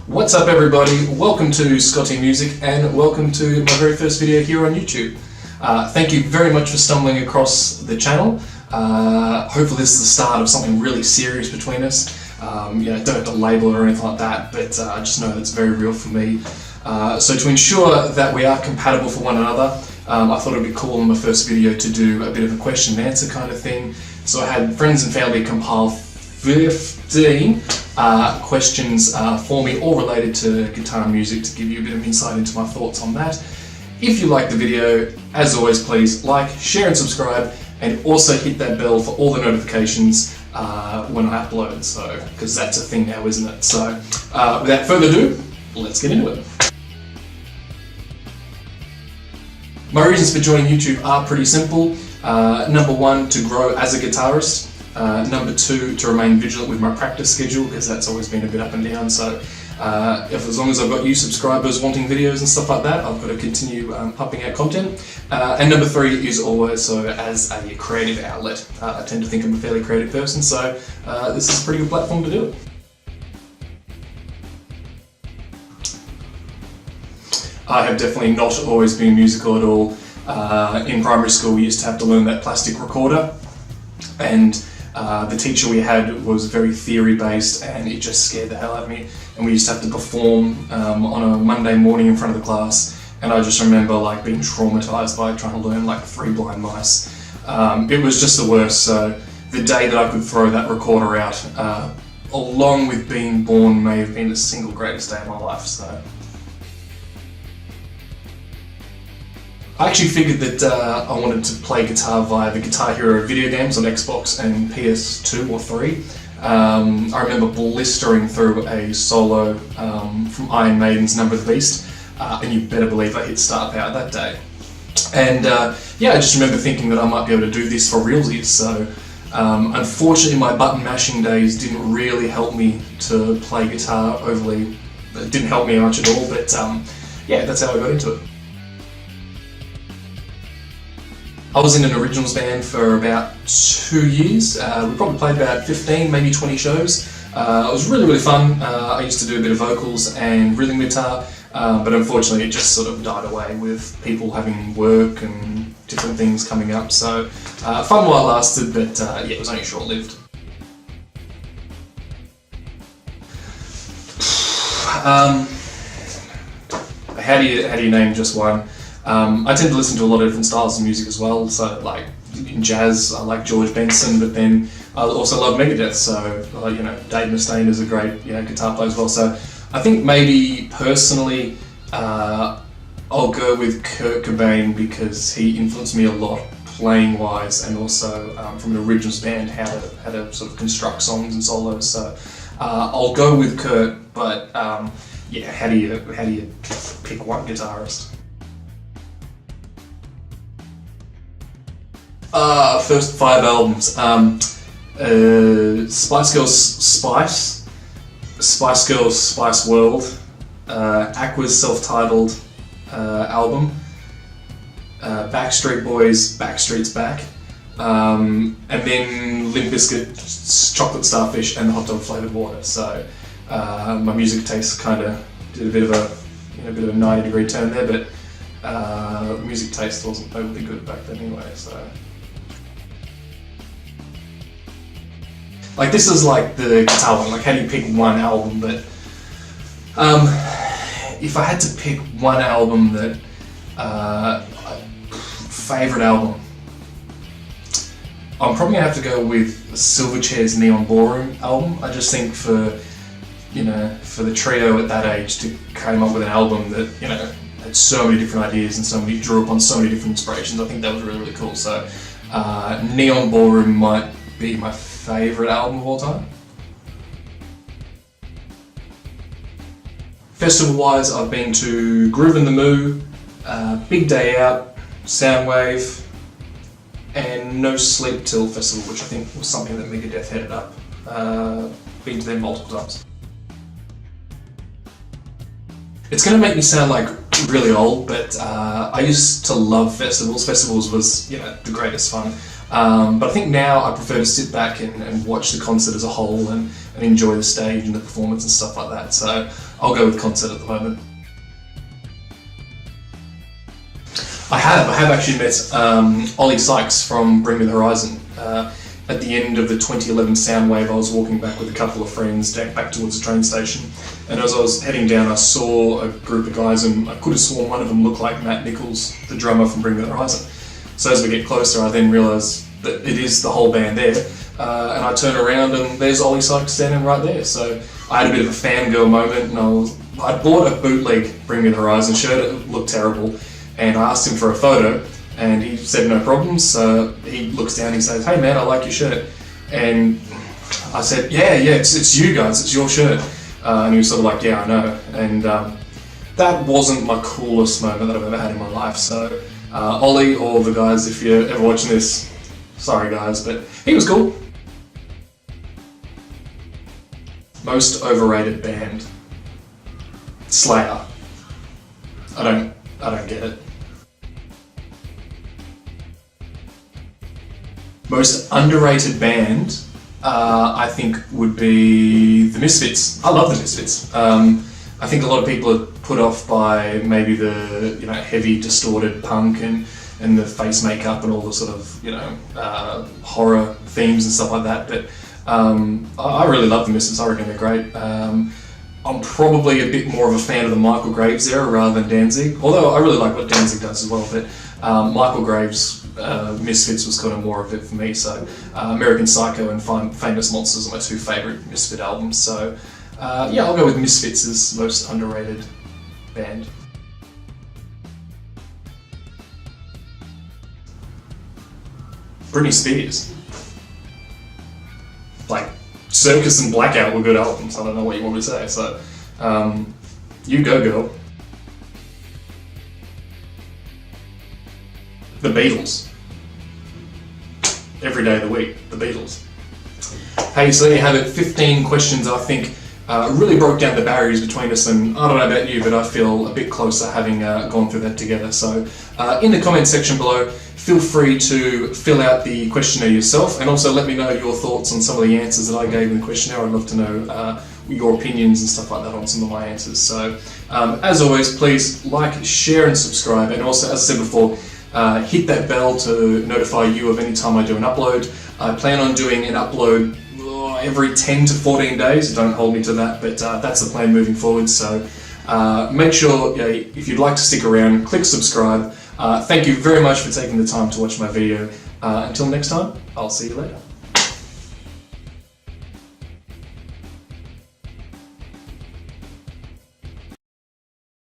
What's up everybody, welcome to ScottTeeMusic and welcome to my very first video here on YouTube. Thank you very much for stumbling across the channel. Hopefully this is the start of something really serious between us. Don't have to label it or anything like that, but just know that it's very real for me. So to ensure that we are compatible for one another, I thought it would be cool in my first video to do a bit of a question and answer kind of thing. So I had friends and family compile 15 questions for me, all related to guitar music, to give you a bit of insight into my thoughts on that. If you like the video, as always, please like, share and subscribe, and also hit that bell for all the notifications when I upload, so because that's a thing now, isn't it? So without further ado, let's get into it. My reasons for joining YouTube are pretty simple. Number one, to grow as a guitarist. Number two, to remain vigilant with my practice schedule, because that's always been a bit up and down. So as long as I've got you subscribers wanting videos and stuff like that, I've got to continue pumping out content. And number three is always so as a creative outlet. I tend to think I'm a fairly creative person, so this is a pretty good platform to do it. I have definitely not always been musical at all. In primary school we used to have to learn that plastic recorder, and the teacher we had was very theory based and it just scared the hell out of me, and we used to have to perform on a Monday morning in front of the class, and I just remember like being traumatized by trying to learn like 3 Blind Mice. It was just the worst. So the day that I could throw that recorder out, along with being born, may have been the single greatest day of my life. So I actually figured that I wanted to play guitar via the Guitar Hero video games on Xbox and PS2 or 3. I remember blistering through a solo from Iron Maiden's Number of the Beast, and you better believe I hit star power that day. And I just remember thinking that I might be able to do this for realsies. So unfortunately my button mashing days didn't really help me to play guitar overly. It didn't help me much at all, but that's how I got into it. I was in an originals band for about 2 years. We probably played about 15, maybe 20 shows. It was really, really fun. I used to do a bit of vocals and rhythm guitar, but unfortunately it just sort of died away with people having work and different things coming up. So fun while it lasted, but it was only short-lived. How do you name just one? I tend to listen to a lot of different styles of music as well, so like in jazz I like George Benson, but then I also love Megadeth, so Dave Mustaine is a great guitar player as well. So I think maybe personally I'll go with Kurt Cobain, because he influenced me a lot playing wise, and also from an originals band how to sort of construct songs and solos. So I'll go with Kurt, but how do you pick one guitarist? First 5 albums. Spice Girls Spice, Spice Girls Spice World, Aqua's self-titled album, Backstreet Boys Backstreet's Back, and then Limp Bizkit Chocolate Starfish and the Hot Dog Flavoured Water. So my music taste kind of did a bit of a 90-degree turn there, but music taste wasn't overly good back then anyway. So like this is like the guitar one, like how do you pick one album? But if I had to pick one album that favourite album, I'm probably gonna have to go with Silverchair's Neon Ballroom album. I just think for the trio at that age to come up with an album that had so many different ideas and drew upon so many different inspirations, I think that was really, really cool. So Neon Ballroom might be my favourite album of all time. Festival wise, I've been to Groove in the Moo, Big Day Out, Soundwave, and No Sleep Till Festival, which I think was something that Megadeth headed up. Been to them multiple times. It's going to make me sound like really old, but I used to love festivals. Festivals was the greatest fun. But I think now I prefer to sit back and watch the concert as a whole and enjoy the stage and the performance and stuff like that. So I'll go with concert at the moment. I have actually met Ollie Sykes from Bring Me the Horizon. At the end of the 2011 Soundwave, I was walking back with a couple of friends back towards the train station, and as I was heading down, I saw a group of guys, and I could have sworn one of them looked like Matt Nichols, the drummer from Bring Me the Horizon. So as we get closer, I then realised that it is the whole band there, and I turn around and there's Ollie Sykes standing right there. So I had a bit of a fangirl moment, and I bought a bootleg Bring Me the Horizon shirt. It looked terrible, and I asked him for a photo, and he said no problems. So he looks down and he says, "Hey man, I like your shirt." And I said, yeah, it's you guys, it's your shirt. And he was sort of like, yeah, I know. And that wasn't my coolest moment that I've ever had in my life. So Ollie, or the guys, if you're ever watching this, sorry guys, but he was cool. Most overrated band. Slayer. I don't get it. Most underrated band, I think, would be the Misfits. I love the Misfits. I think a lot of people are put off by maybe the heavy distorted punk and the face makeup and all the sort of horror themes and stuff like that. But I really love the Misfits. I reckon they're great. I'm probably a bit more of a fan of the Michael Graves era rather than Danzig. Although I really like what Danzig does as well. But Michael Graves' Misfits was kind of more of it for me. So American Psycho and Famous Monsters are my two favourite Misfit albums. So yeah, I'll go with Misfits as most underrated band. Britney Spears. Like, Circus and Blackout were good albums. I don't know what you want me to say. So you go, girl. The Beatles. Every day of the week, the Beatles. Hey, so there you have it, 15 questions I think really broke down the barriers between us, and I don't know about you, but I feel a bit closer having gone through that together. So in the comment section below, feel free to fill out the questionnaire yourself, and also let me know your thoughts on some of the answers that I gave in the questionnaire. I'd love to know your opinions and stuff like that on some of my answers. So as always, please like, share and subscribe, and also, as I said before, hit that bell to notify you of any time I do an upload. I plan on doing an upload every 10 to 14 days. Don't hold me to that, but that's the plan moving forward. So make sure, if you'd like to stick around, click subscribe. Thank you very much for taking the time to watch my video. Until next time, I'll see you later.